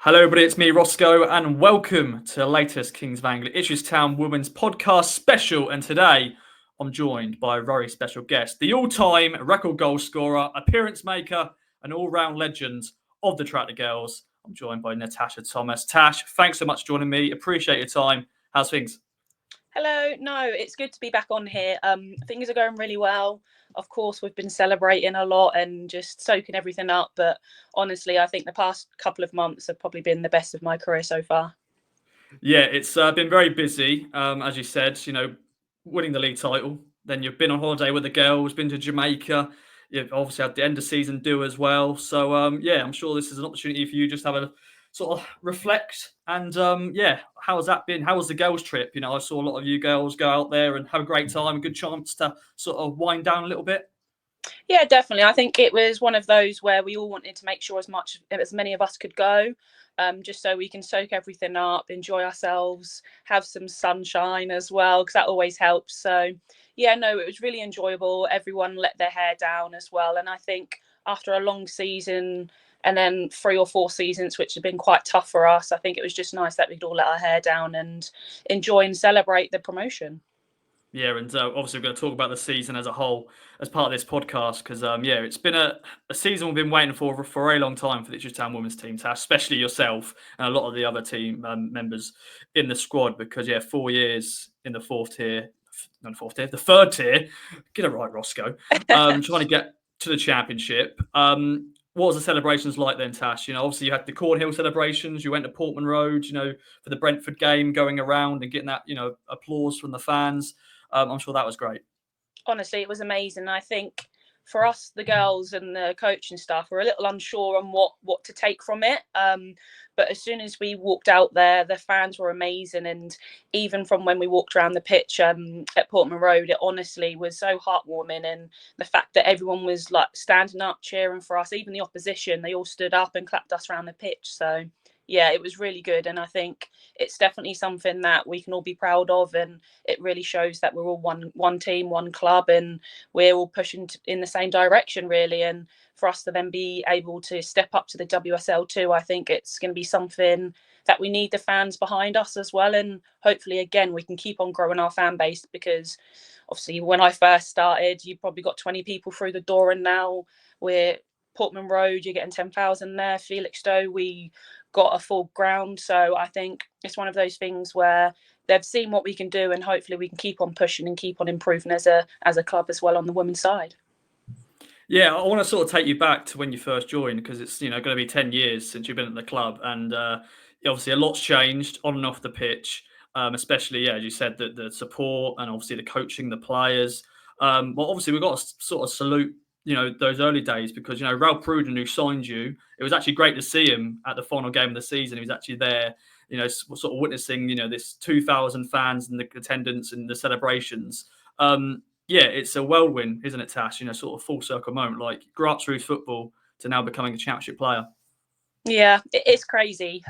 Hello, everybody. It's me, Roscoe, and welcome to the latest Kings of Anglia Ipswich Town Women's podcast special. And today, I'm joined by a very special guest, the all-time record goal scorer, appearance maker, and all-round legend of the Tractor Girls. I'm joined by Natasha Thomas. Tash, thanks so much for joining me. Appreciate your time. How's things? Hello. No, it's good to be back on here. Things are going really well. Of course, we've been celebrating a lot and just soaking everything up. But honestly, I think the past couple of months have probably been the best of my career so far. Yeah, it's been very busy, as you said, winning the league title. Then you've been on holiday with the girls, been to Jamaica. You've obviously had the end of season do as well. So, I'm sure this is an opportunity for you just to have a sort of reflect. And, how has that been? How was the girls' trip? I saw a lot of you girls go out there and have a great time, a good chance to sort of wind down a little bit. Yeah, definitely. I think it was one of those where we all wanted to make sure as many of us could go, just so we can soak everything up, enjoy ourselves, have some sunshine as well, because that always helps. So, yeah, no, it was really enjoyable. Everyone let their hair down as well. And I think after a long season and then 3 or 4 seasons, which have been quite tough for us, I think it was just nice that we'd all let our hair down and enjoy and celebrate the promotion. Yeah, and obviously we're going to talk about the season as a whole as part of this podcast because, it's been a season we've been waiting for a very long time for the Ipswich Town Women's team, Tash, especially yourself and a lot of the other team members in the squad because, 4 years in the the third tier. Get it right, Roscoe. Trying to get to the championship. What was the celebrations like then, Tash? Obviously you had the Cornhill celebrations. You went to Portman Road, for the Brentford game, going around and getting that, applause from the fans. I'm sure that was great. Honestly, it was amazing. I think for us, the girls and the coaching staff were a little unsure on what to take from it. But as soon as we walked out there, the fans were amazing. And even from when we walked around the pitch at Portman Road, it honestly was so heartwarming. And the fact that everyone was like standing up, cheering for us, even the opposition, they all stood up and clapped us around the pitch. So yeah, it was really good. And I think it's definitely something that we can all be proud of. And it really shows that we're all one team, one club, and we're all pushing in the same direction, really. And for us to then be able to step up to the WSL2, I think it's going to be something that we need the fans behind us as well. And hopefully, again, we can keep on growing our fan base because obviously when I first started, you probably got 20 people through the door, and now we're Portman Road, you're getting 10,000 there. Felixstowe, we got a full ground. So I think it's one of those things where they've seen what we can do, and hopefully we can keep on pushing and keep on improving as a club as well on the women's side. Yeah, I want to sort of take you back to when you first joined because it's going to be 10 years since you've been at the club, and obviously a lot's changed on and off the pitch, especially as you said the support and obviously the coaching, the players. Well, obviously we've got to sort of salute those early days because Ralph Pruden, who signed you, it was actually great to see him at the final game of the season. He was actually there, sort of witnessing this 2,000 fans and the attendance and the celebrations. It's a whirlwind, isn't it, Tash? Sort of full circle moment, like grassroots football to now becoming a championship player. Yeah, it's crazy.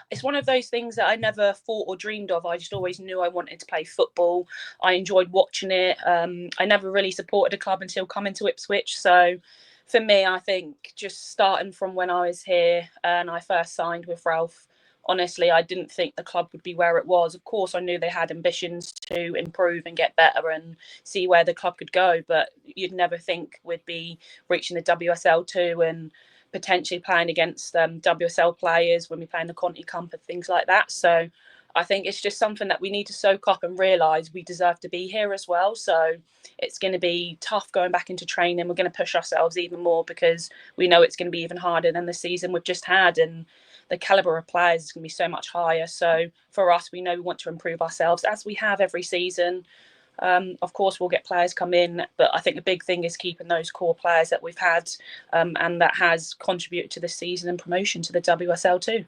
It's one of those things that I never thought or dreamed of. I just always knew I wanted to play football. I enjoyed watching it. I never really supported a club until coming to Ipswich. So for me, I think just starting from when I was here and I first signed with Ralph, honestly, I didn't think the club would be where it was. Of course, I knew they had ambitions to improve and get better and see where the club could go. But you'd never think we'd be reaching the WSL2 and potentially playing against WSL players when we play in the Conti Cup and things like that. So I think it's just something that we need to soak up and realise we deserve to be here as well. So it's going to be tough going back into training. We're going to push ourselves even more because we know it's going to be even harder than the season we've just had, and the calibre of players is going to be so much higher. So for us, we know we want to improve ourselves as we have every season. Of course, we'll get players come in, but I think the big thing is keeping those core players that we've had and that has contributed to the season and promotion to the WSL too.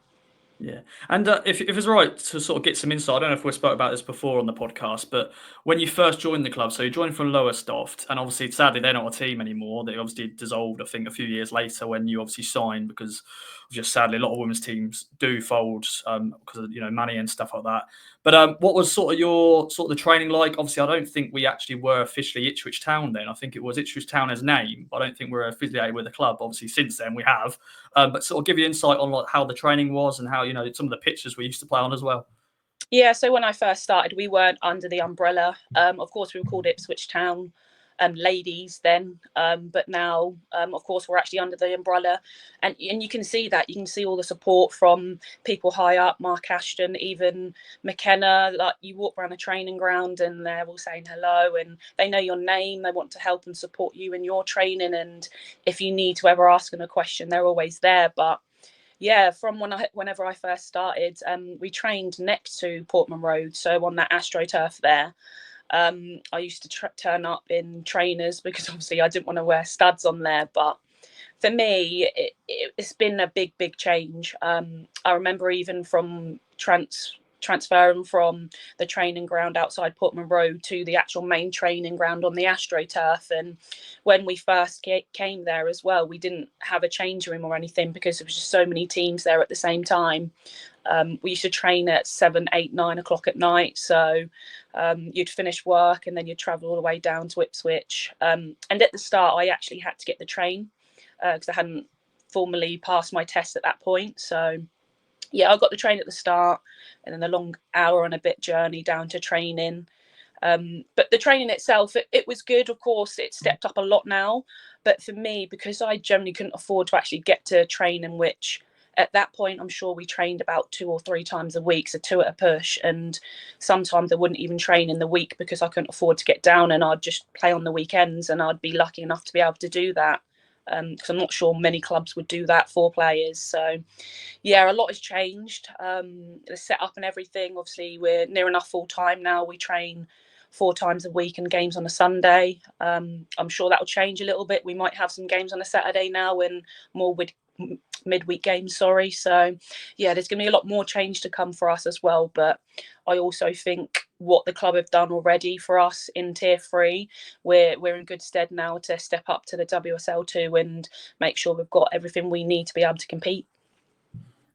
Yeah. And if it's right to sort of get some insight, I don't know if we spoke about this before on the podcast, but when you first joined the club, so you joined from Lowestoft, and obviously, sadly, they're not a team anymore. They obviously dissolved, I think, a few years later when you obviously signed because just sadly a lot of women's teams do fold because of money and stuff like that. But what was sort of the training like? Obviously, I don't think we actually were officially Ipswich Town then. I think it was Ipswich Town as name. I don't think we're affiliated with the club. Obviously, since then we have. But sort of give you insight on like how the training was and how some of the pitches we used to play on as well. Yeah, so when I first started, we weren't under the umbrella. Of course, we were called Ipswich Town ladies then, but now, of course, we're actually under the umbrella, and you can see that. You can see all the support from people high up, Mark Ashton, even McKenna. Like, you walk around the training ground and they're all saying hello, and they know your name. They want to help and support you in your training, and if you need to ever ask them a question, they're always there. But yeah, from whenever I first started, we trained next to Portman Road, so on that AstroTurf there. I used to turn up in trainers because obviously I didn't want to wear studs on there. But for me, it's been a big change. I remember even from transferring from the training ground outside Portman Road to the actual main training ground on the AstroTurf. And when we first came there as well, we didn't have a change room or anything because there was just so many teams there at the same time. We used to train at 7, 8, 9 o'clock at night. So you'd finish work and then you'd travel all the way down to Ipswich. And at the start, I actually had to get the train because I hadn't formally passed my test at that point. So yeah, I got the train at the start and then a long hour and a bit journey down to training. But the training itself, it was good. Of course, it stepped up a lot now. But for me, because I generally couldn't afford to actually get to training, which at that point, I'm sure we trained about 2 or 3 times a week, so 2 at a push. And sometimes I wouldn't even train in the week because I couldn't afford to get down, and I'd just play on the weekends, and I'd be lucky enough to be able to do that. Because I'm not sure many clubs would do that for players. So yeah, a lot has changed. The setup and everything. Obviously, we're near enough full time now. We train 4 times a week and games on a Sunday. I'm sure that will change a little bit. We might have some games on a Saturday now and more with midweek games. Sorry. So yeah, there's going to be a lot more change to come for us as well. But I also think what the club have done already for us in Tier 3, we're in good stead now to step up to the WSL2 and make sure we've got everything we need to be able to compete.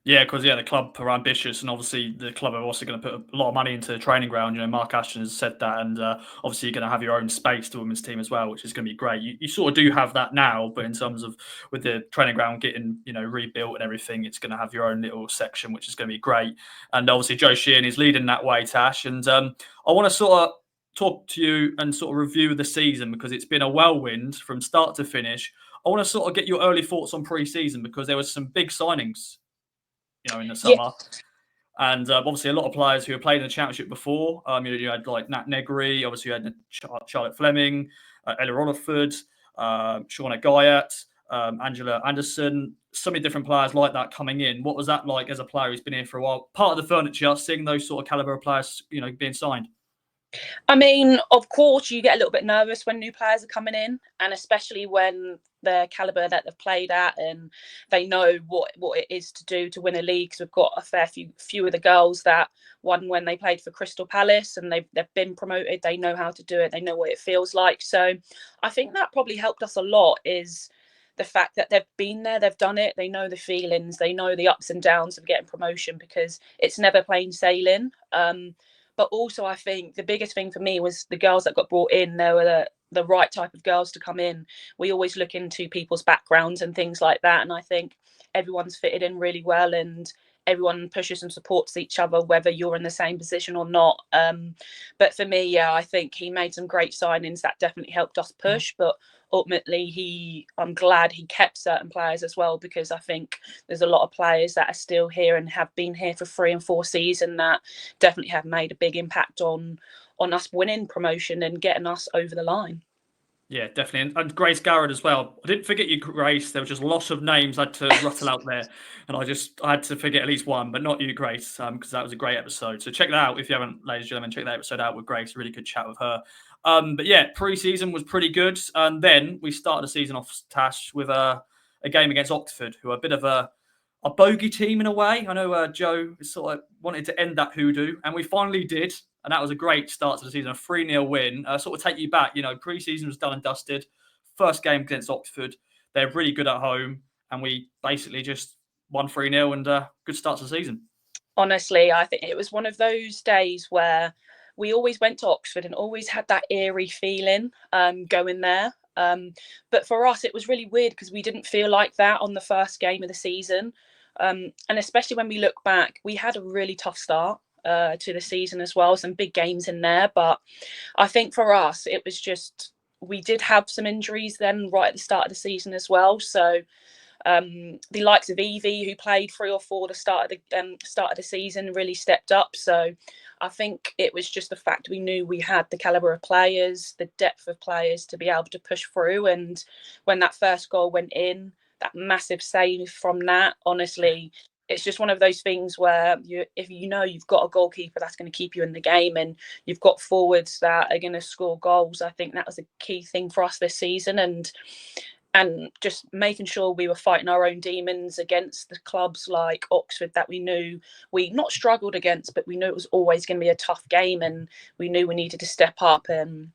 Yeah, because the club are ambitious, and obviously the club are also going to put a lot of money into the training ground. Mark Ashton has said that, and obviously you're going to have your own space, the women's team as well, which is going to be great. You sort of do have that now, but in terms of with the training ground getting rebuilt and everything, it's going to have your own little section, which is going to be great. And obviously Joe Sheehan is leading that way, Tash. And I want to sort of talk to you and sort of review the season because it's been a whirlwind from start to finish. I want to sort of get your early thoughts on pre-season because there was some big signings in the summer. Yeah. And obviously a lot of players who have played in the championship before. You had like Nat Negri, obviously you had Charlotte Fleming, Ella Rutherford, Shauna Guyat, Angela Anderson, so many different players like that coming in. What was that like as a player who's been here for a while? Part of the furniture, seeing those sort of caliber of players, being signed. I mean, of course, you get a little bit nervous when new players are coming in, and especially when the caliber that they've played at and they know what it is to do to win a league. Because we've got a fair few of the girls that won when they played for Crystal Palace, and they've been promoted. They know how to do it. They know what it feels like. So I think that probably helped us a lot is the fact that they've been there, they've done it, they know the feelings, they know the ups and downs of getting promotion because it's never plain sailing. But also, I think the biggest thing for me was the girls that got brought in. They were the right type of girls to come in. We always look into people's backgrounds and things like that. And I think everyone's fitted in really well and everyone pushes and supports each other, whether you're in the same position or not. But for me, yeah, I think he made some great signings that definitely helped us push. But ultimately, I'm glad he kept certain players as well, because I think there's a lot of players that are still here and have been here for 3 and 4 seasons that definitely have made a big impact on us winning promotion and getting us over the line. Yeah, definitely. And Grace Garrett as well. I didn't forget you, Grace. There was just lots of names I had to rattle out there. And I had to forget at least one, but not you, Grace, because that was a great episode. So check that out if you haven't, ladies and gentlemen, check that episode out with Grace. Really good chat with her. But yeah, pre-season was pretty good. And then we started the season off, Tash, with a game against Oxford, who are a bit of a bogey team in a way. I know Joe sort of wanted to end that hoodoo, and we finally did. And that was a great start to the season, a 3-0 win. Sort of take you back, pre-season was done and dusted. First game against Oxford. They're really good at home. And we basically just won 3-0 and good start to the season. Honestly, I think it was one of those days where we always went to Oxford and always had that eerie feeling going there. But for us, it was really weird because we didn't feel like that on the first game of the season. And especially when we look back, we had a really tough start to the season as well, some big games in there. But I think for us, it was just we did have some injuries then right at the start of the season as well. So the likes of Evie, who played 3 or 4 at the start of the season, really stepped up. So I think it was just the fact we knew we had the calibre of players, the depth of players to be able to push through. And when that first goal went in, that massive save from Nat, honestly, it's just one of those things where if you know you've got a goalkeeper that's going to keep you in the game and you've got forwards that are going to score goals, I think that was a key thing for us this season. And just making sure we were fighting our own demons against the clubs like Oxford that we knew we not struggled against, but we knew it was always going to be a tough game and we knew we needed to step up. And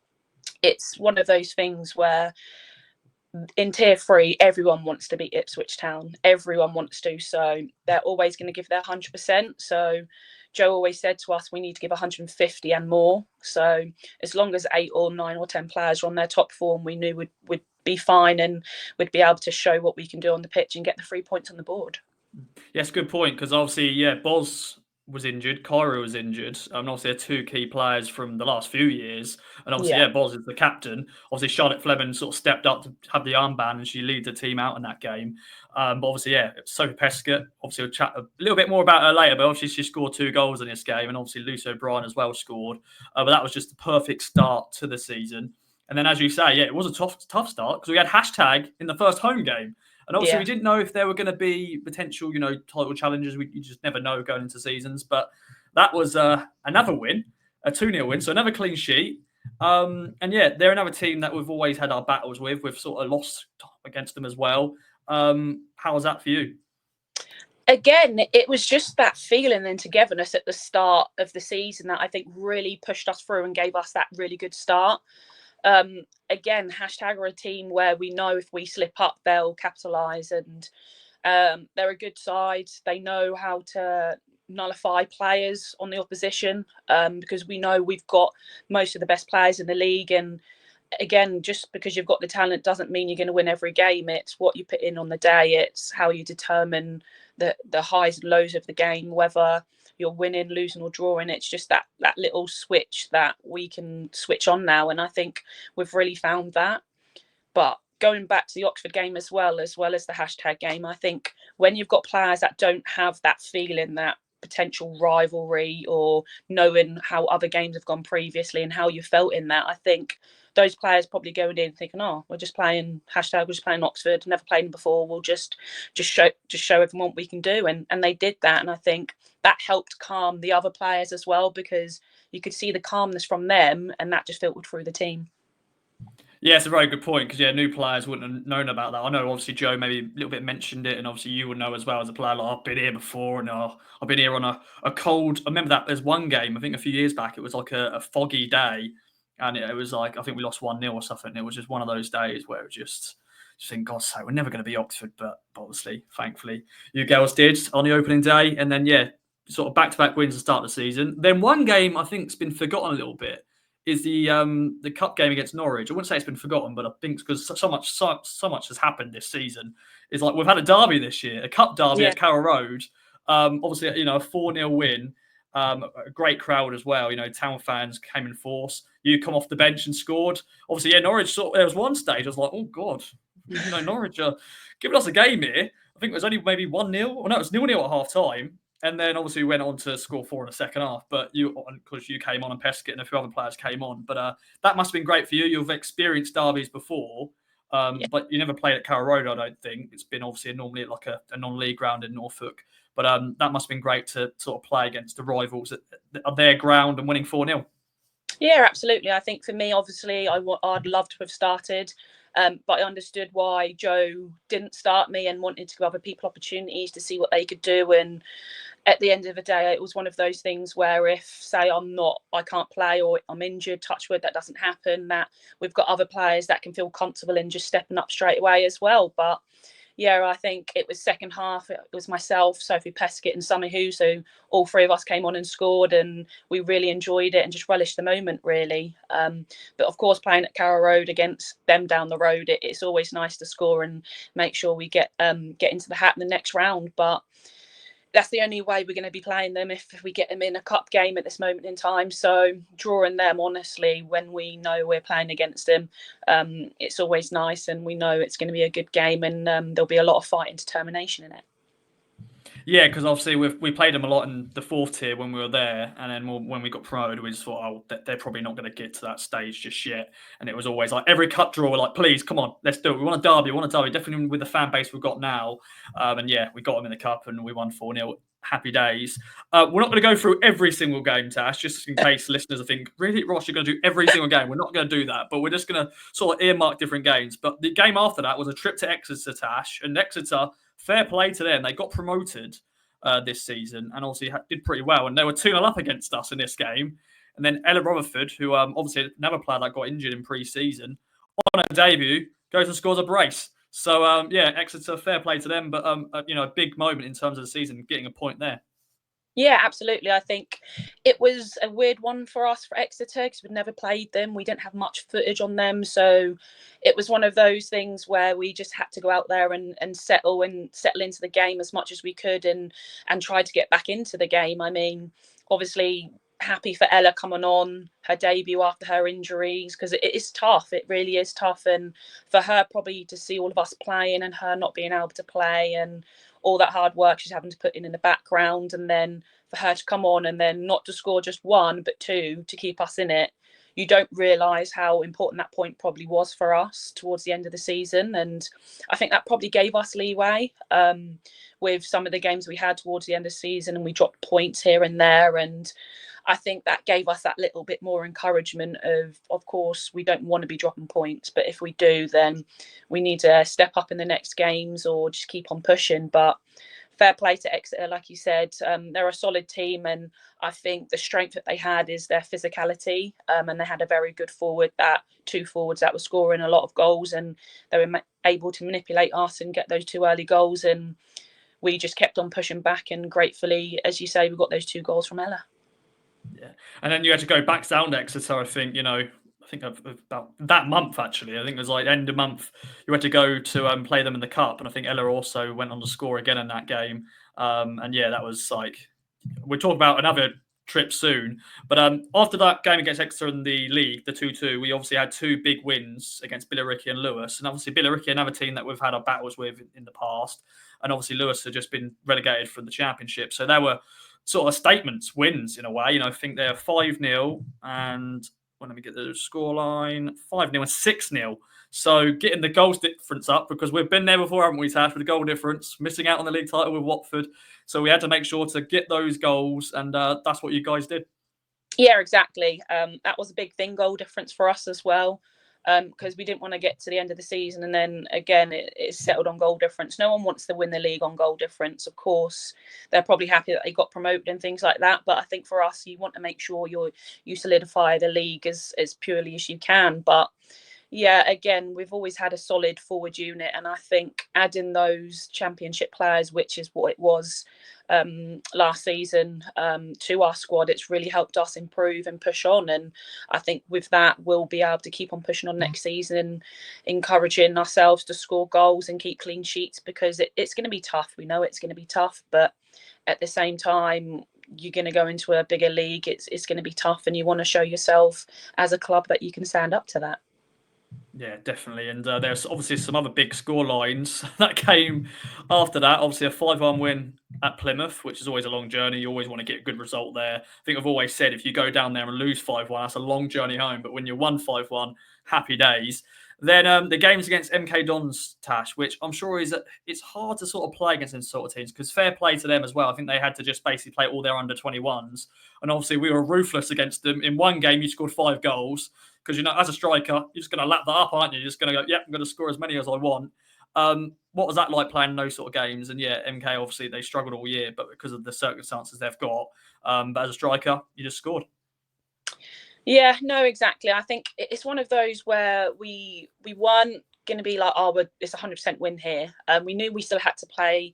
it's one of those things where in tier 3, everyone wants to beat Ipswich Town. Everyone wants to. So they're always going to give their 100%. So Joe always said to us, we need to give 150 and more. So as long as 8 or 9 or 10 players are on their top form, we knew we'd be fine and we'd be able to show what we can do on the pitch and get the 3 points on the board. Yes, good point, because obviously, yeah, Boz was injured, Kyra was injured, and obviously they're 2 key players from the last few years. And obviously, yeah, Boz is the captain. Obviously, Charlotte Fleming sort of stepped up to have the armband, and she lead the team out in that game. But obviously, yeah, Sophie Pescott. Obviously, we'll chat a little bit more about her later. But obviously, she scored 2 goals in this game, and obviously, Lucy O'Brien as well scored. But that was just the perfect start to the season. And then, as you say, yeah, it was a tough start because we had hashtag in the first home game. And obviously, we didn't know if there were going to be potential, title challenges. You just never know going into seasons. But that was another win, a 2-0 win, so another clean sheet. And yeah, they're another team that we've always had our battles with. We've sort of lost against them as well. How was that for you? Again, it was just that feeling and togetherness at the start of the season that I think really pushed us through and gave us that really good start. Again, hashtag are a team where we know if we slip up, they'll capitalise, and they're a good side. They know how to nullify players on the opposition because we know we've got most of the best players in the league. And again, just because you've got the talent doesn't mean you're going to win every game. It's what you put in on the day. It's how you determine the highs and lows of the game, whether you're winning, losing or drawing. It's just that little switch that we can switch on now. And I think we've really found that. But going back to the Oxford game as well as the hashtag game, I think when you've got players that don't have that feeling, that potential rivalry or knowing how other games have gone previously and how you felt in that, I think those players probably going in thinking, oh, we're just playing Oxford, never played them before, we'll just show everyone what we can do. And they did that. And I think that helped calm the other players as well, because you could see the calmness from them and that just filtered through the team. Yeah, it's a very good point because, yeah, new players wouldn't have known about that. I know, obviously, Joe maybe a little bit mentioned it, and obviously you would know as well as a player. Like, I've been here before, and I've been here on a cold. I remember that there's one game, I think a few years back, it was like a foggy day, and it was like, I think we lost 1-0 or something. And it was just one of those days where it just think, God's sake, we're never going to be Oxford. But obviously, thankfully, you girls did on the opening day. And then, yeah, sort of back-to-back wins to start the season. Then one game I think has been forgotten a little bit is the cup game against Norwich. I wouldn't say it's been forgotten, but I think because so much has happened this season. It's like we've had a derby this year, a cup derby at Carrow Road. Obviously, a 4-0 win. A great crowd as well. Town fans came in force. You come off the bench and scored. Obviously, yeah, Norwich. There was one stage I was like, oh God, Norwich are giving us a game here. I think it was only maybe 1-0. Or no, it was 0-0 at half time. And then obviously we went on to score 4 in the second half. But because you came on and Pescott and a few other players came on. But that must have been great for you. You've experienced derbies before, but you never played at Carrow Road, I don't think. It's been obviously normally like a non-league ground in Norfolk. But that must have been great to sort of play against the rivals at their ground and winning 4-0. Yeah, absolutely. I think for me, obviously, I'd love to have started. But I understood why Joe didn't start me and wanted to give other people opportunities to see what they could do. And at the end of the day, it was one of those things where if, say, I can't play or I'm injured, touch wood, that doesn't happen, that we've got other players that can feel comfortable in just stepping up straight away as well. But Yeah, I think it was second half. It was myself, Sophie Peskett, and Summer Hughes. So all three of us came on and scored, and we really enjoyed it and just relished the moment, really. But of course, playing at Carrow Road against them down the road, it's always nice to score and make sure we get into the hat in the next round. But that's the only way we're going to be playing them if we get them in a cup game at this moment in time. So drawing them, honestly, when we know we're playing against them, it's always nice, and we know it's going to be a good game, and there'll be a lot of fight and determination in it. Yeah, because obviously we played them a lot in the fourth tier when we were there, and then when we got promoted, we just thought, oh, they're probably not going to get to that stage just yet. And it was always like every cup draw, we're like, please, come on, let's do it. We want a derby, definitely with the fan base we've got now. And yeah, we got them in the cup and we won 4-0. Happy days. We're not going to go through every single game, Tash, just in case listeners think, really, Ross, you're going to do every single game. We're not going to do that, but we're just going to sort of earmark different games. But the game after that was a trip to Exeter, Tash, and Exeter, fair play to them. They got promoted this season and obviously did pretty well. And they were 2-0 up against us in this game. And then Ella Rutherford, who obviously another player that got injured in pre-season, on her debut, goes and scores a brace. So, yeah, Exeter, fair play to them. But, a big moment in terms of the season, getting a point there. Yeah, absolutely. I think it was a weird one for us for Exeter because we'd never played them. We didn't have much footage on them. So it was one of those things where we just had to go out there and settle into the game as much as we could and try to get back into the game. I mean, obviously happy for Ella coming on her debut after her injuries because it is tough. It really is tough. And for her probably to see all of us playing and her not being able to play and all that hard work she's having to put in the background, and then for her to come on and then not to score just one but two to keep us in it, you don't realise how important that point probably was for us towards the end of the season. And I think that probably gave us leeway with some of the games we had towards the end of the season, and we dropped points here and there. And I think that gave us that little bit more encouragement of course, we don't want to be dropping points, but if we do, then we need to step up in the next games or just keep on pushing. But fair play to Exeter, like you said. They're a solid team, and I think the strength that they had is their physicality. And they had a very good two forwards that were scoring a lot of goals, and they were able to manipulate us and get those two early goals. And we just kept on pushing back, and gratefully, as you say, we got those 2 goals from Ella. Yeah, and then you had to go back down to Exeter. I think about that month actually. I think it was like end of month. You had to go to play them in the cup, and I think Ella also went on to score again in that game. And yeah, that was like we'll talk about another trip soon. But after that game against Exeter in the league, the 2-2, we obviously had 2 big wins against Billericay and Lewis. And obviously Billericay, another team that we've had our battles with in the past. And obviously Lewis had just been relegated from the championship. So they were sort of statements, wins in a way. I think they're 5-0 and let me get the scoreline 5-0 and 6-0. So getting the goals difference up because we've been there before, haven't we, Tash, with the goal difference, missing out on the league title with Watford. So we had to make sure to get those goals, and that's what you guys did. Yeah, exactly. That was a big thing, goal difference for us as well, because we didn't want to get to the end of the season and then again it's settled on goal difference. No one wants to win the league on goal difference. Of course, they're probably happy that they got promoted and things like that. But I think for us, you want to make sure you solidify the league as purely as you can. But yeah, again, we've always had a solid forward unit, and I think adding those championship players, which is what it was last season, to our squad, it's really helped us improve and push on. And I think with that, we'll be able to keep on pushing on next season, encouraging ourselves to score goals and keep clean sheets, because it's going to be tough. We know it's going to be tough, but at the same time, you're going to go into a bigger league. It's going to be tough, and you want to show yourself as a club that you can stand up to that. Yeah, definitely. And there's obviously some other big score lines that came after that. Obviously, a 5-1 win at Plymouth, which is always a long journey. You always want to get a good result there. I think I've always said if you go down there and lose 5-1, that's a long journey home. But when you won 5-1, happy days. Then the games against MK Dons, Tash, which I'm sure it's hard to sort of play against them sort of teams because fair play to them as well. I think they had to just basically play all their under 21s. And obviously, we were ruthless against them. In one game, you scored 5 goals. Because, as a striker, you're just going to lap that up, aren't you? You're just going to go, yep, I'm going to score as many as I want. What was that like playing those sort of games? And yeah, MK, obviously, they struggled all year, but because of the circumstances they've got. But as a striker, you just scored. Yeah, no, exactly. I think it's one of those where we won going to be like, oh, it's 100% win here. We knew we still had to play.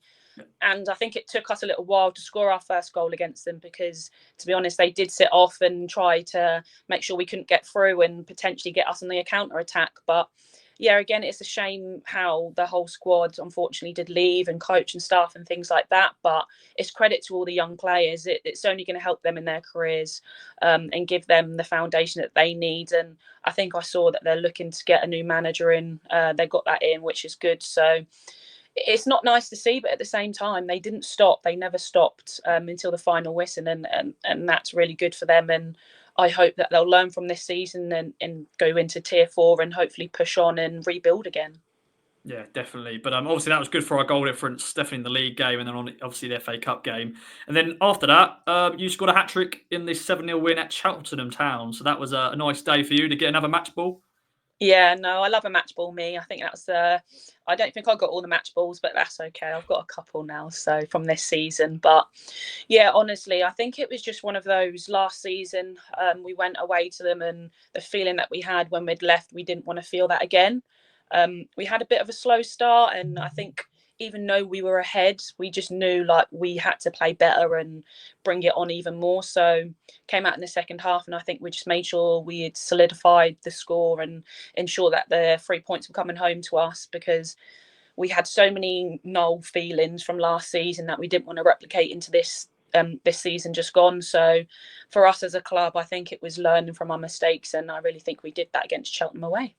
And I think it took us a little while to score our first goal against them because, to be honest, they did sit off and try to make sure we couldn't get through and potentially get us on the counter attack. But yeah, again, it's a shame how the whole squad unfortunately did leave, and coach and staff and things like that. But it's credit to all the young players. It's only going to help them in their careers and give them the foundation that they need. And I think I saw that they're looking to get a new manager in. They got that in, which is good. So it's not nice to see, but at the same time, they didn't stop. They never stopped until the final whistle, and that's really good for them. And I hope that they'll learn from this season and go into tier 4 and hopefully push on and rebuild again. Yeah, definitely. But obviously that was good for our goal difference, definitely in the league game, and then on obviously the FA Cup game. And then after that, you scored a hat trick in this 7-0 win at Cheltenham Town. So that was a nice day for you to get another match ball. Yeah, no, I love a match ball. Me, I think that's. I don't think I got all the match balls, but that's okay. I've got a couple now, so from this season. But yeah, honestly, I think it was just one of those last season. We went away to them, and the feeling that we had when we'd left, we didn't want to feel that again. We had a bit of a slow start, and I think even though we were ahead, we just knew like we had to play better and bring it on even more. So came out in the second half, and I think we just made sure we had solidified the score and ensure that the 3 points were coming home to us, because we had so many null feelings from last season that we didn't want to replicate into this season just gone. So for us as a club, I think it was learning from our mistakes, and I really think we did that against Cheltenham away.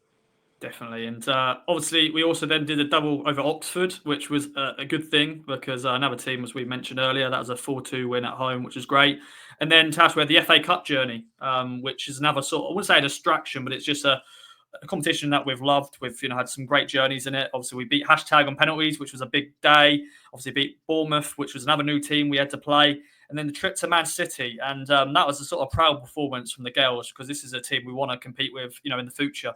Definitely. And obviously, we also then did a double over Oxford, which was a good thing because another team, as we mentioned earlier, that was a 4-2 win at home, which is great. And then, Tash, we had the FA Cup journey, which is another sort of, I wouldn't say a distraction, but it's just a competition that we've loved. We've had some great journeys in it. Obviously, we beat Hashtag on penalties, which was a big day. Obviously, beat Bournemouth, which was another new team we had to play. And then the trip to Man City. And that was a sort of proud performance from the girls because this is a team we want to compete with, in the future,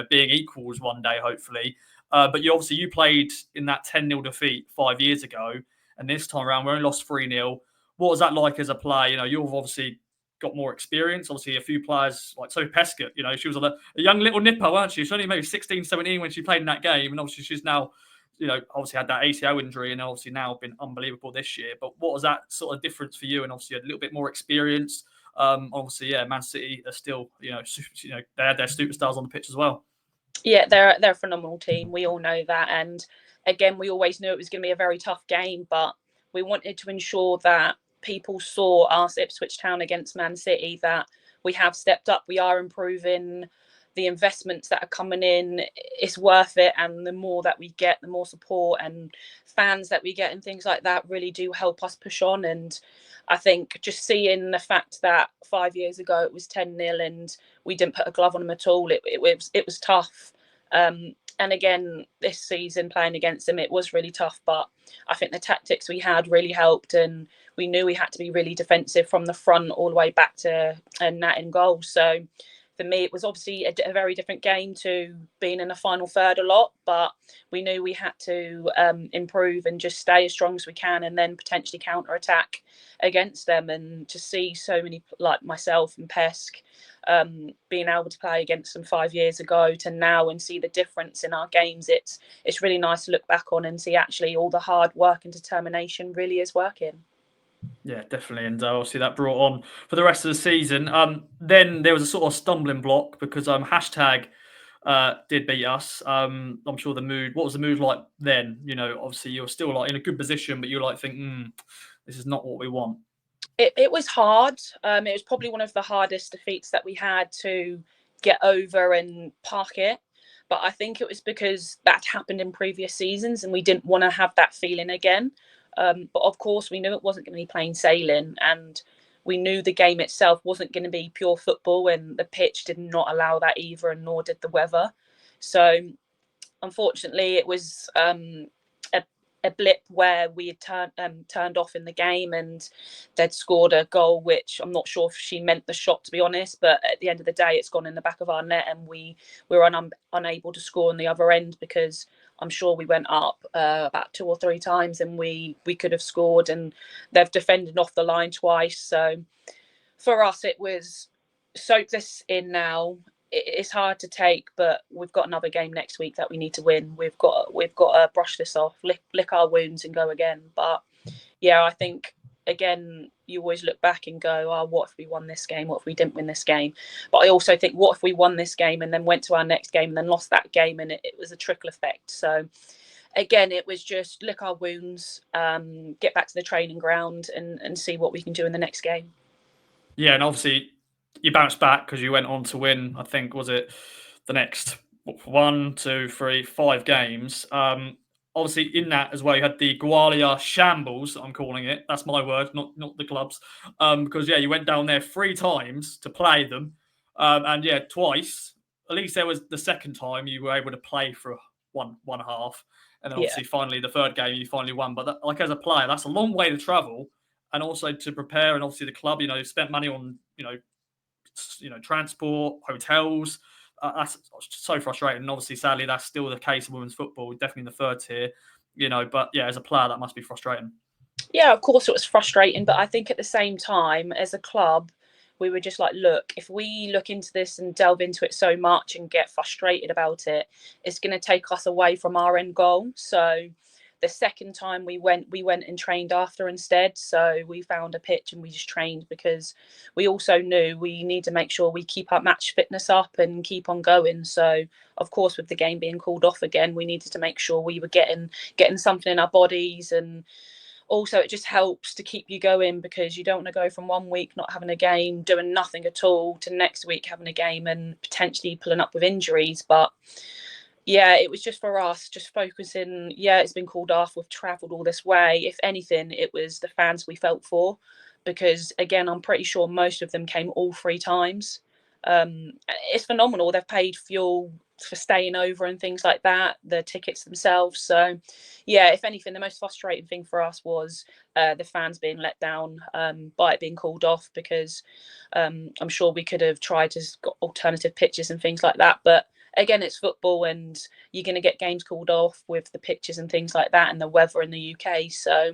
being equals one day, hopefully. But you played in that 10-0 defeat 5 years ago. And this time around, we only lost 3-0. What was that like as a player? You've obviously got more experience. Obviously, a few players like Sophie Peskett, she was a young little nipper, weren't she? She was only maybe 16, 17 when she played in that game. And obviously, she's now, obviously had that ACL injury and obviously now been unbelievable this year. But what was that sort of difference for you? And obviously, you had a little bit more experience. Obviously, yeah, Man City are still, they had their superstars on the pitch as well. Yeah, they're a phenomenal team. We all know that. And again, we always knew it was going to be a very tough game, but we wanted to ensure that people saw us, Ipswich Town against Man City, that we have stepped up, we are improving, the investments that are coming in, it's worth it. And the more that we get, the more support and fans that we get and things like that really do help us push on. And I think just seeing the fact that 5 years ago it was 10-0 and we didn't put a glove on them at all, it was tough. And again, this season playing against them, it was really tough. But I think the tactics we had really helped, and we knew we had to be really defensive from the front all the way back to Nat in goal. So for me, it was obviously a very different game to being in the final third a lot, but we knew we had to improve and just stay as strong as we can and then potentially counter-attack against them. And to see so many, like myself and Pesk, being able to play against them 5 years ago to now and see the difference in our games, it's really nice to look back on and see actually all the hard work and determination really is working. Yeah, definitely. And obviously that brought on for the rest of the season. Then there was a sort of stumbling block because Hashtag did beat us. I'm sure what was the mood like then? Obviously you're still like in a good position, but you're like thinking, this is not what we want. It was hard. It was probably one of the hardest defeats that we had to get over and park it. But I think it was because that happened in previous seasons and we didn't want to have that feeling again. But of course, we knew it wasn't going to be plain sailing, and we knew the game itself wasn't going to be pure football, and the pitch did not allow that either, and nor did the weather. So unfortunately, it was a blip where we had turned off in the game, and they'd scored a goal, which I'm not sure if she meant the shot, to be honest. But at the end of the day, it's gone in the back of our net, and we were unable to score on the other end, because I'm sure we went up about 2 or 3 times and we could have scored, and they've defended off the line twice. So for us, it was soak this in now. it's hard to take, but we've got another game next week that we need to win. We've got to brush this off, lick our wounds, and go again. But yeah, I think again you always look back and go, oh, what if we won this game? What if we didn't win this game? But I also think, what if we won this game and then went to our next game and then lost that game, and it was a trickle effect. So again, it was just lick our wounds, get back to the training ground, and see what we can do in the next game. Yeah, and obviously you bounced back because you went on to win. I think was it the next 1, 2, 3, 5 games. Obviously in that as well, you had the Gwalia shambles. I'm calling it. That's my word, not the clubs. Because yeah, you went down there 3 times to play them, and yeah, twice. At least there was the second time you were able to play for one half, and then obviously finally the third game you finally won. But that, like as a player, that's a long way to travel, and also to prepare. And obviously the club, spent money on transport, hotels. That's so frustrating. And obviously, sadly, that's still the case in women's football, definitely in the third tier. But yeah, as a player, that must be frustrating. Yeah, of course it was frustrating, but I think at the same time, as a club, we were just like, look, if we look into this and delve into it so much and get frustrated about it, it's going to take us away from our end goal. So the second time we went and trained after instead. So we found a pitch and we just trained, because we also knew we need to make sure we keep our match fitness up and keep on going. So of course, with the game being called off again, we needed to make sure we were getting something in our bodies. And also it just helps to keep you going, because you don't want to go from 1 week not having a game, doing nothing at all, to next week having a game and potentially pulling up with injuries. But yeah, it was just for us, just focusing. Yeah, it's been called off. We've travelled all this way. If anything, it was the fans we felt for, because again, I'm pretty sure most of them came all 3 times. It's phenomenal. They've paid fuel for staying over and things like that, the tickets themselves. So yeah, if anything, the most frustrating thing for us was the fans being let down by it being called off, because I'm sure we could have tried to got alternative pitches and things like that. But again, it's football, and you're going to get games called off with the pitches and things like that, and the weather in the UK. So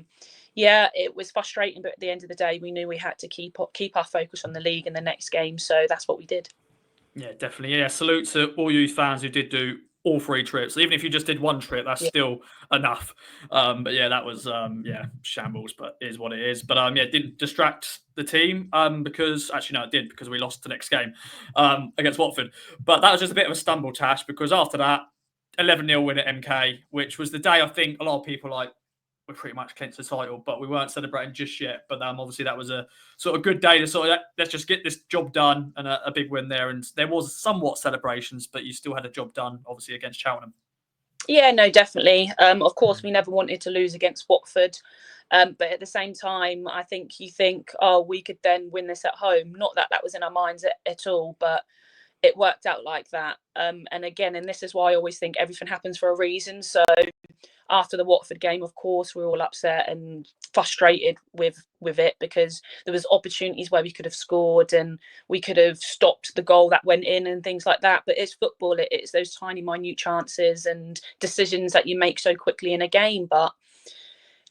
yeah, it was frustrating, but at the end of the day, we knew we had to keep our focus on the league in the next game. So that's what we did. Yeah, definitely. Yeah, salute to all you fans who did do all 3 trips. Even if you just did 1 trip, that's Yeah. still enough. But yeah, that was shambles, but it is what it is. But yeah, it didn't distract the team because actually no, it did, because we lost the next game against Watford. But that was just a bit of a stumble, Tash, because after that, 11-0 win at MK, which was the day I think a lot of people we pretty much clinched the title, but we weren't celebrating just yet. But obviously that was a sort of good day to sort of let's just get this job done, and a big win there. And there was somewhat celebrations, but you still had a job done, obviously against Cheltenham. Yeah, no, definitely. Of course, we never wanted to lose against Watford. But at the same time, I think you think, oh, we could then win this at home. Not that that was in our minds at all, but it worked out like that. And again, and this is why I always think everything happens for a reason. So after the Watford game, of course, we were all upset and frustrated with it, because there was opportunities where we could have scored and we could have stopped the goal that went in and things like that. But it's football. It's those tiny, minute chances and decisions that you make so quickly in a game. But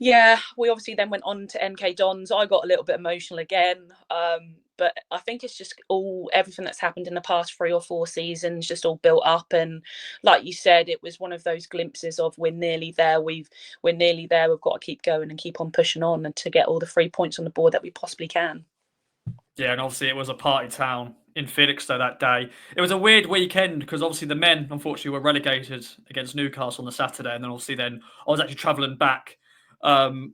yeah, we obviously then went on to MK Dons. I got a little bit emotional again. But I think it's just everything that's happened in the past 3 or 4 seasons just all built up. And like you said, it was one of those glimpses of we're nearly there. We're nearly there. We've got to keep going and keep on pushing on, and to get all the 3 points on the board that we possibly can. Yeah, and obviously it was a party town in Felixstowe that day. It was a weird weekend because obviously the men, unfortunately, were relegated against Newcastle on the Saturday, and then I was actually travelling back to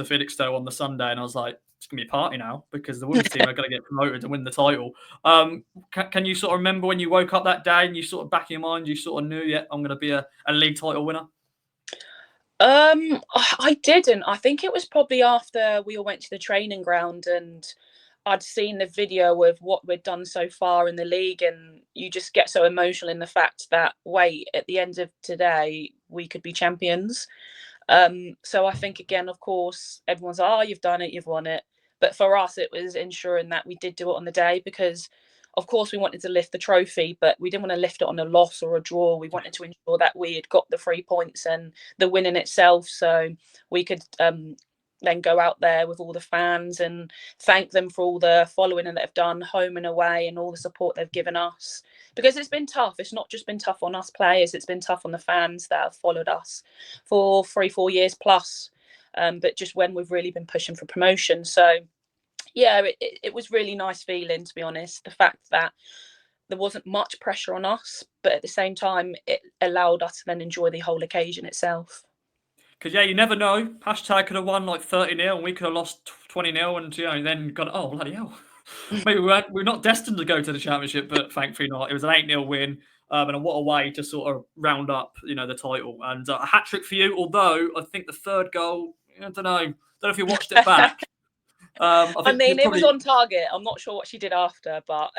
Felixstowe on the Sunday, and I was like, it's gonna be a party now because the women's team are going to get promoted and win the title. Can you sort of remember when you woke up that day and you sort of back in your mind, you sort of knew, yeah, I'm going to be a league title winner? I didn't. I think it was probably after we all went to the training ground and I'd seen the video of what we'd done so far in the league, and you just get so emotional in the fact that, wait, at the end of today, we could be champions. So I think, again, of course, everyone's, oh, you've done it, you've won it. But for us, it was ensuring that we did do it on the day, because, of course, we wanted to lift the trophy, but we didn't want to lift it on a loss or a draw. We wanted to ensure that we had got the 3 points and the win in itself, so we could then go out there with all the fans and thank them for all the following that they've done home and away and all the support they've given us, because it's been tough. It's not just been tough on us players, it's been tough on the fans that have followed us for 3-4 years plus, but just when we've really been pushing for promotion. So yeah, it was really nice feeling, to be honest, the fact that there wasn't much pressure on us, but at the same time it allowed us to then enjoy the whole occasion itself. Because yeah, you never know. Hashtag could have won like 30-0, and we could have lost 20-0, and then gone, oh bloody hell. Maybe we're not destined to go to the championship, but thankfully not. It was an 8-0 win, and what a way to sort of round up, the title, and a hat trick for you. Although I think the third goal, I don't know if you watched it back. I I think mean, it it was probably. on target. I'm not sure what she did after, but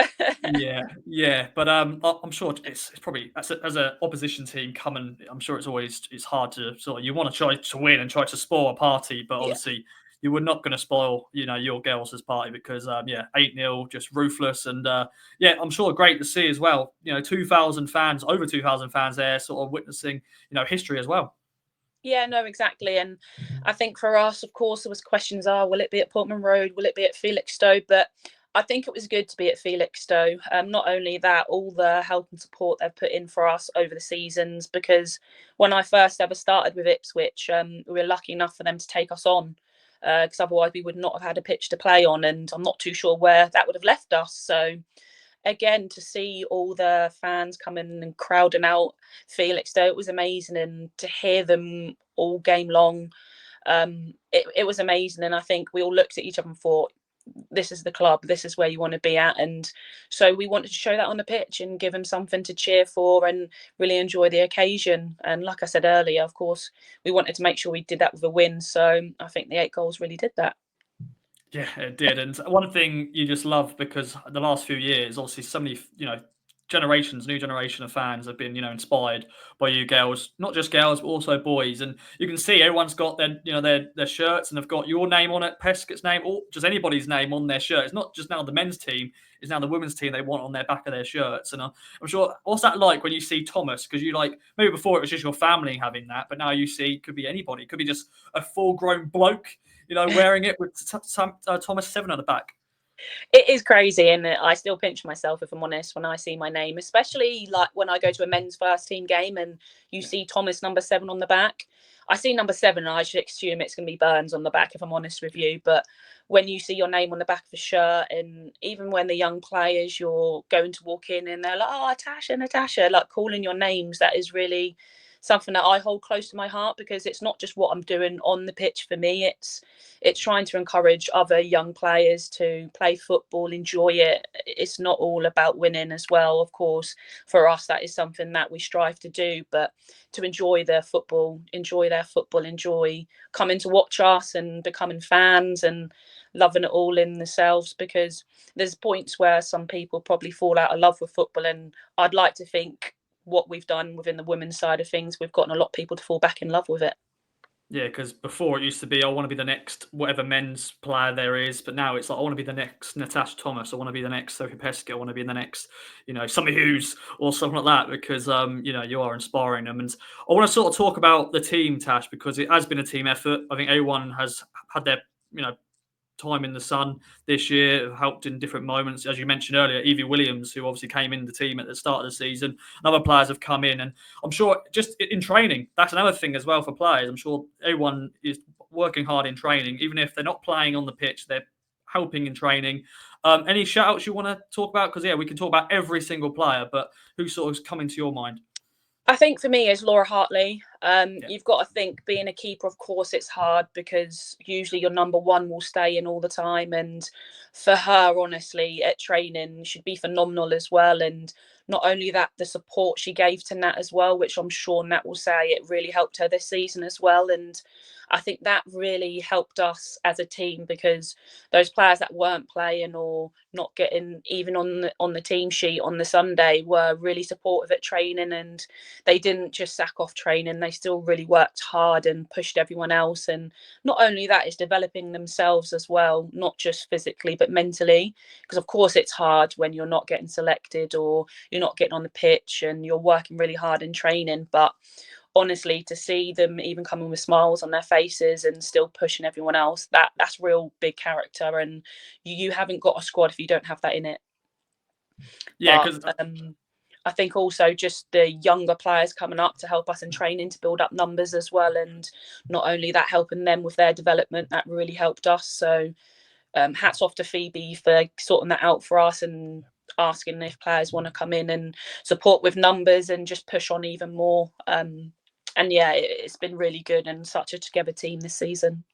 Yeah, but I'm sure it's probably as a opposition team coming. I'm sure it's hard to sort of, you want to try to win and try to spoil a party, but yeah. obviously you were not going to spoil your girls' party because 8-0, just ruthless, and yeah, I'm sure great to see as well. 2,000 fans, over 2,000 fans there, sort of witnessing history as well. Yeah, no, exactly. And I think for us, of course, there was questions, will it be at Portman Road? Will it be at Felixstowe? But I think it was good to be at Felixstowe. Not only that, all the help and support they've put in for us over the seasons, because when I first ever started with Ipswich, we were lucky enough for them to take us on, because otherwise we would not have had a pitch to play on, and I'm not too sure where that would have left us. So again, to see all the fans coming and crowding out Felixstowe, it was amazing, and to hear them all game long, it was amazing. And I think we all looked at each other and thought, this is the club, this is where you want to be at. And so we wanted to show that on the pitch and give them something to cheer for and really enjoy the occasion. And like I said earlier, of course, we wanted to make sure we did that with a win. So I think the 8 goals really did that. Yeah, it did. And one thing you just love, because the last few years, obviously, so many, new generation of fans have been, inspired by you girls, not just girls, but also boys. And you can see everyone's got their shirts, and they've got your name on it, Peskett's name, or just anybody's name on their shirt. It's not just now the men's team, it's now the women's team they want on their back of their shirts. And I'm sure, what's that like when you see Thomas? Because maybe before it was just your family having that, but now you see, it could be anybody. It could be just a full grown bloke wearing it with Thomas 7 on the back. It is crazy, and I still pinch myself, if I'm honest, when I see my name, especially like when I go to a men's first team game and you see Thomas number 7 on the back. I see number 7 and I should assume it's going to be Burns on the back, if I'm honest with you. But when you see your name on the back of the shirt, and even when the young players, you're going to walk in and they're like, oh, Natasha, like calling your names, that is really something that I hold close to my heart, because it's not just what I'm doing on the pitch for me, it's trying to encourage other young players to play football, enjoy it. It's not all about winning as well, of course. For us, that is something that we strive to do, but to enjoy their football, enjoy coming to watch us and becoming fans and loving it all in themselves, because there's points where some people probably fall out of love with football, and I'd like to think what we've done within the women's side of things, we've gotten a lot of people to fall back in love with it. Yeah, because before it used to be, I want to be the next whatever men's player there is, but now it's like, I want to be the next Natasha Thomas, I want to be the next Sophie Pesca, I want to be the next, Somebody Hughes or something like that, because you are inspiring them. And I want to sort of talk about the team, Tash, because it has been a team effort. I think everyone has had their time in the sun this year, helped in different moments. As you mentioned earlier, Evie Williams, who obviously came in the team at the start of the season, and other players have come in. And I'm sure just in training, that's another thing as well for players. I'm sure everyone is working hard in training, even if they're not playing on the pitch, they're helping in training. Any shout outs you want to talk about? Because, yeah, we can talk about every single player, but who sort of coming to your mind? I think for me is Laura Hartley. Yeah. You've got to think, being a keeper, of course, it's hard because usually your number one will stay in all the time. And for her, honestly, at training, she'd be phenomenal as well. And not only that, the support she gave to Nat as well, which I'm sure Nat will say it really helped her this season as well. And I think that really helped us as a team, because those players that weren't playing or not getting even on the team sheet on the Sunday were really supportive at training, and they didn't just sack off training. They still really worked hard and pushed everyone else. And not only that, is developing themselves as well, not just physically but mentally, because of course it's hard when you're not getting selected or you're not getting on the pitch and you're working really hard in training. But honestly, to see them even coming with smiles on their faces and still pushing everyone else, that's real big character. And you haven't got a squad if you don't have that in it. Yeah, But because I think also just the younger players coming up to help us in training to build up numbers as well, and not only that, helping them with their development, that really helped us. So hats off to Phoebe for sorting that out for us and asking if players want to come in and support with numbers and just push on even more. And yeah, it's been really good and such a together team this season.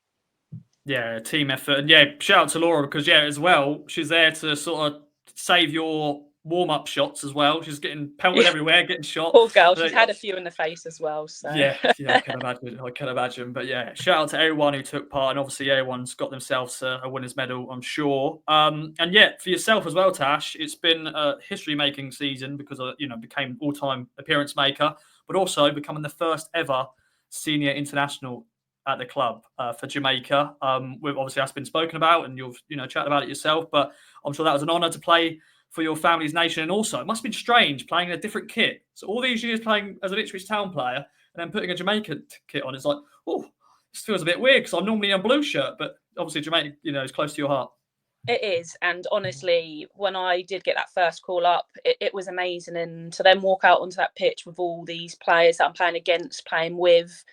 yeah, team effort. And yeah, shout out to Laura because, yeah, as well, she's there to sort of save your warm up shots as well. She's getting pelted Yeah, everywhere, getting shot. poor girl. She's had a few in the face as well. So Yeah, yeah, I can imagine. I can imagine. But yeah, shout out to everyone who took part, and obviously everyone's got themselves a winner's medal, I'm sure. And yeah, for yourself as well, Tash, it's been a history-making season because became all-time appearance maker, but also becoming the first ever senior international at the club for Jamaica. Obviously that's been spoken about, and you've chatted about it yourself. But I'm sure that was an honour to play for your family's nation, and also it must have been strange playing in a different kit. So all these years playing as an Ipswich Town player, and then putting a Jamaican kit on, it's like, oh, this feels a bit weird because I'm normally in a blue shirt, but obviously Jamaica, is close to your heart. it is. And honestly, when I did get that first call up, it was amazing. And to then walk out onto that pitch with all these players that I'm playing against, playing with,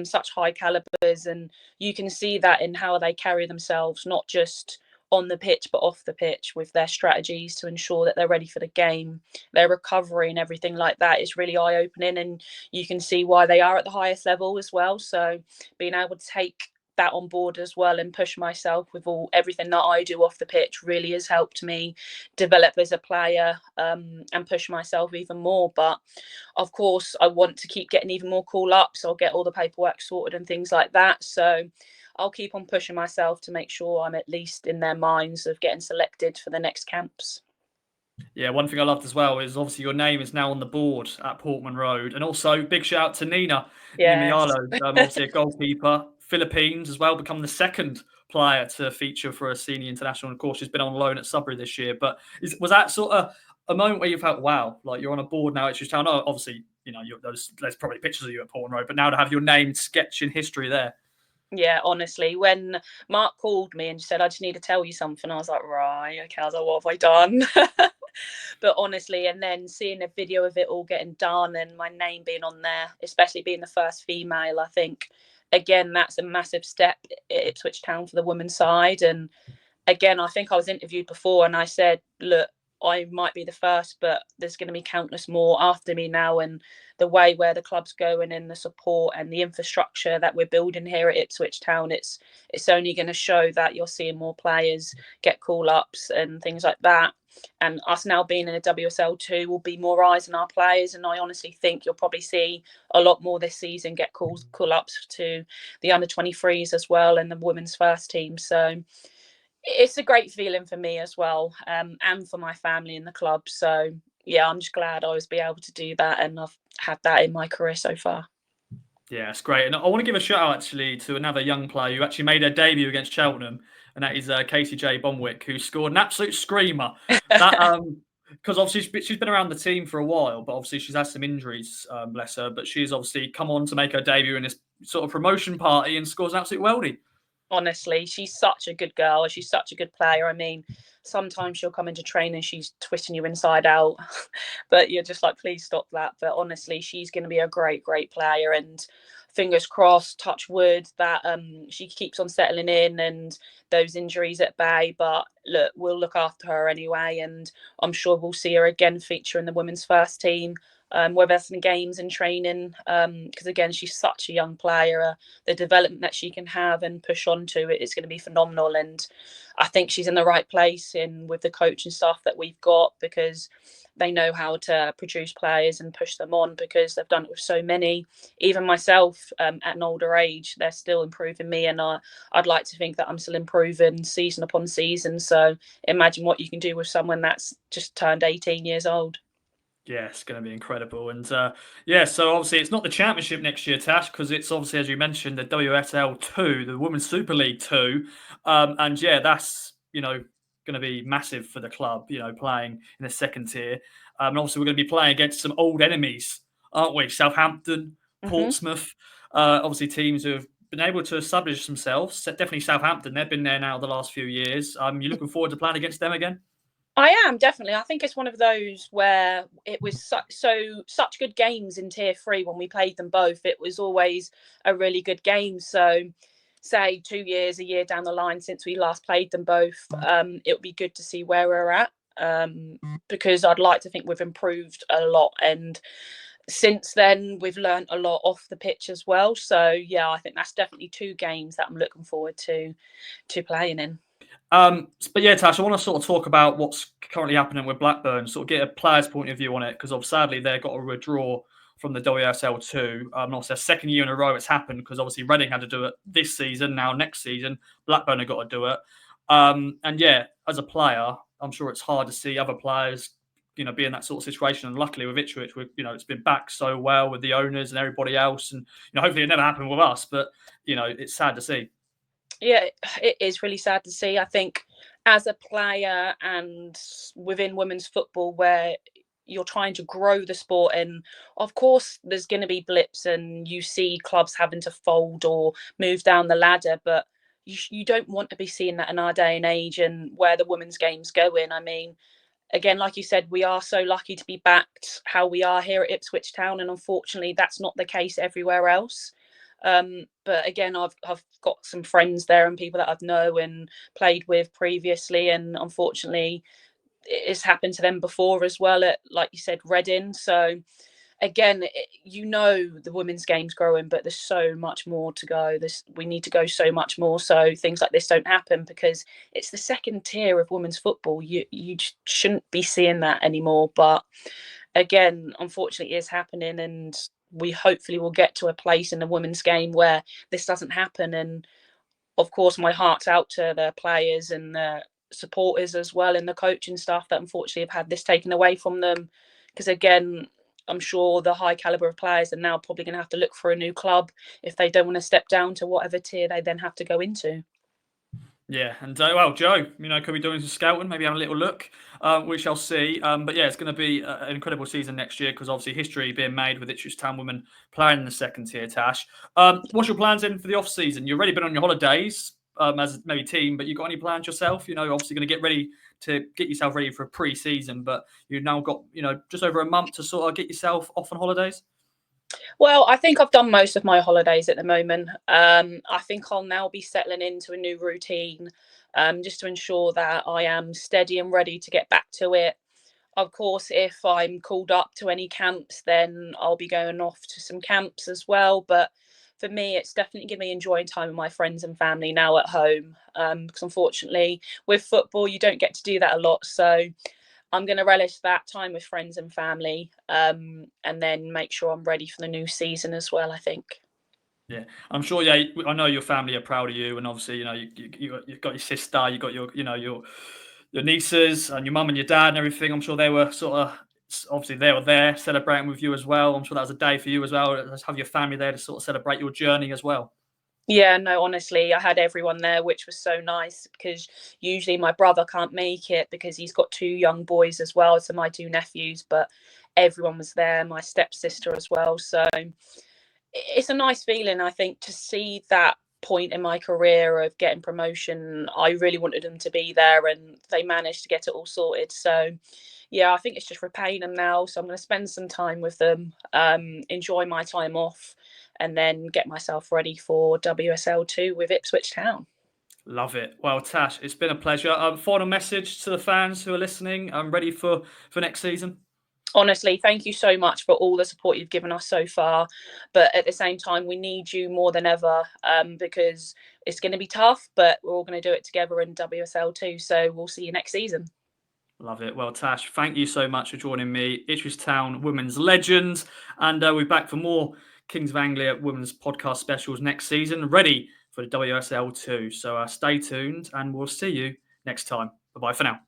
such high calibers, and you can see that in how they carry themselves, not just on the pitch but off the pitch, with their strategies to ensure that they're ready for the game, their recovery and everything like that is really eye-opening, and you can see why they are at the highest level as well. So being able to take that on board as well and push myself with everything that I do off the pitch really has helped me develop as a player, and push myself even more. But of course I want to keep getting even more call ups. I'll get all the paperwork sorted and things like that, so I'll keep on pushing myself to make sure I'm at least in their minds of getting selected for the next camps. Yeah, one thing I loved as well is obviously your name is now on the board at Portman Road, and also big shout out to Nina Yes. Mialo, obviously a goalkeeper, Philippines as well, become the second player to feature for a senior international. And of course, she's been on loan at Sudbury this year. But was that sort of a moment where you felt, wow, like you're on a board now at Ipswich Town? Oh, obviously, there's probably pictures of you at Portman Road, but now to have your name sketched in history there. Yeah, honestly, when Mark called me and said, I just need to tell you something, I was like, right, okay. I was like, what have I done? But honestly, and then seeing a video of it all getting done and my name being on there, especially being the first female, I think, again, that's a massive step at Ipswich Town for the women's side. And again, I think I was interviewed before and I said, look, I might be the first, but there's going to be countless more after me now. And the way where the club's going and the support and the infrastructure that we're building here at Ipswich Town, it's only going to show that you're seeing more players get call ups and things like that. And us now being in a WSL2 will be more eyes on our players. And I honestly think you'll probably see a lot more this season get call ups to the under 23s as well and the women's first team. So it's a great feeling for me as well, and for my family in the club. So yeah, I'm just glad I was be able to do that, and I've had that in my career so far. Yeah, it's great. And I want to give a shout out actually to another young player who actually made her debut against Cheltenham, and that is Casey J. Bonwick, who scored an absolute screamer. That because obviously she's been around the team for a while, but obviously she's had some injuries, bless her. But she's obviously come on to make her debut in this sort of promotion party and scores an absolute weldy. Honestly, she's such a good girl. She's such a good player. I mean, sometimes she'll come into training, she's twisting you inside out, but you're just like, please stop that. But honestly, she's going to be a great, great player. And fingers crossed, touch wood, that she keeps on settling in and those injuries at bay. But look, we'll look after her anyway. And I'm sure we'll see her again feature in the women's first team, whether that's in games and training. Because again, she's such a young player. The development that she can have and push on to it is going to be phenomenal. And I think she's in the right place in with the coaching staff that we've got, because they know how to produce players and push them on, because they've done it with so many. Even myself, at an older age, they're still improving me, and I'd like to think that I'm still improving season upon season. So imagine what you can do with someone that's just turned 18 years old. Yeah, it's going to be incredible. And yeah, so obviously it's not the championship next year, Tash, because it's obviously, as you mentioned, the WSL 2, the Women's Super League 2. And yeah, that's, going to be massive for the club, playing in the second tier. And obviously we're going to be playing against some old enemies, aren't we? Southampton, Portsmouth. Obviously, teams who have been able to establish themselves. Definitely Southampton. They've been there now the last few years. You looking forward to playing against them again? I am definitely. I think it's one of those where it was such good games in Tier 3 when we played them both. It was always a really good game. So, say 2 years, a year down the line since we last played them both, it would be good to see where we're at, because I'd like to think we've improved a lot. And since then, we've learned a lot off the pitch as well. So, yeah, I think that's definitely 2 games that I'm looking forward to playing in. But yeah, Tash, I want to sort of talk about what's currently happening with Blackburn, sort of get a player's point of view on it, because sadly they've got to withdraw from the WSL2. Not their second year in a row it's happened, because obviously Reading had to do it this season. Now next season, Blackburn have got to do it. And yeah, as a player, I'm sure it's hard to see other players, be in that sort of situation. And luckily with Ipswich, it's been back so well with the owners and everybody else, and hopefully it never happened with us. But it's sad to see. Yeah, it is really sad to see. I think as a player and within women's football, where you're trying to grow the sport, and of course there's going to be blips and you see clubs having to fold or move down the ladder, but you don't want to be seeing that in our day and age and where the women's game's going. I mean, again, like you said, we are so lucky to be backed how we are here at Ipswich Town, and unfortunately that's not the case everywhere else. But again, I've got some friends there and people that I've known and played with previously, and unfortunately it's happened to them before as well at, like you said, Reading. So again, the women's game's growing, but there's so much more to go. We need to go so much more so things like this don't happen, because it's the second tier of women's football. You shouldn't be seeing that anymore, but again, unfortunately it is happening, and we hopefully will get to a place in the women's game where this doesn't happen. And of course my heart's out to the players and the supporters as well, and the coaching staff that unfortunately have had this taken away from them, because again, I'm sure the high caliber of players are now probably going to have to look for a new club if they don't want to step down to whatever tier they then have to go into. Yeah, and well, Joe, could be doing some scouting, maybe have a little look. We shall see. But yeah, it's going to be an incredible season next year, because obviously history being made with Ipswich Town Women playing in the second tier. Tash, what's your plans in for the off season? You've already been on your holidays as maybe team, but you got any plans yourself? Obviously going to get ready to get yourself ready for a pre-season, but you've now got just over a month to sort of get yourself off on holidays. Well, I think I've done most of my holidays at the moment. I think I'll now be settling into a new routine, just to ensure that I am steady and ready to get back to it. Of course, if I'm called up to any camps, then I'll be going off to some camps as well. But for me, it's definitely going to be enjoying time with my friends and family now at home. Because unfortunately, with football, you don't get to do that a lot. So I'm going to relish that time with friends and family, and then make sure I'm ready for the new season as well, I think. Yeah, I'm sure. Yeah, I know your family are proud of you, and obviously, you've got your sister, you got your nieces, and your mum and your dad, and everything. I'm sure they were obviously they were there celebrating with you as well. I'm sure that was a day for you as well. Let's have your family there to sort of celebrate your journey as well. Yeah, no, honestly, I had everyone there, which was so nice, because usually my brother can't make it because he's got 2 young boys as well, so my 2 nephews, but everyone was there, my stepsister as well. So it's a nice feeling, I think, to see that point in my career of getting promotion. I really wanted them to be there, and they managed to get it all sorted. So yeah, I think it's just repaying them now. So I'm going to spend some time with them, enjoy my time off, and then get myself ready for WSL2 with Ipswich Town. Love it. Well, Tash, it's been a pleasure. Final message to the fans who are listening. I'm ready for next season. Honestly, thank you so much for all the support you've given us so far. But at the same time, we need you more than ever, because it's going to be tough, but we're all going to do it together in WSL2. So we'll see you next season. Love it. Well, Tash, thank you so much for joining me. Ipswich Town Women's Legends. And we'll be back for more Kings of Anglia Women's podcast specials next season, ready for the WSL2. So stay tuned, and we'll see you next time. Bye-bye for now.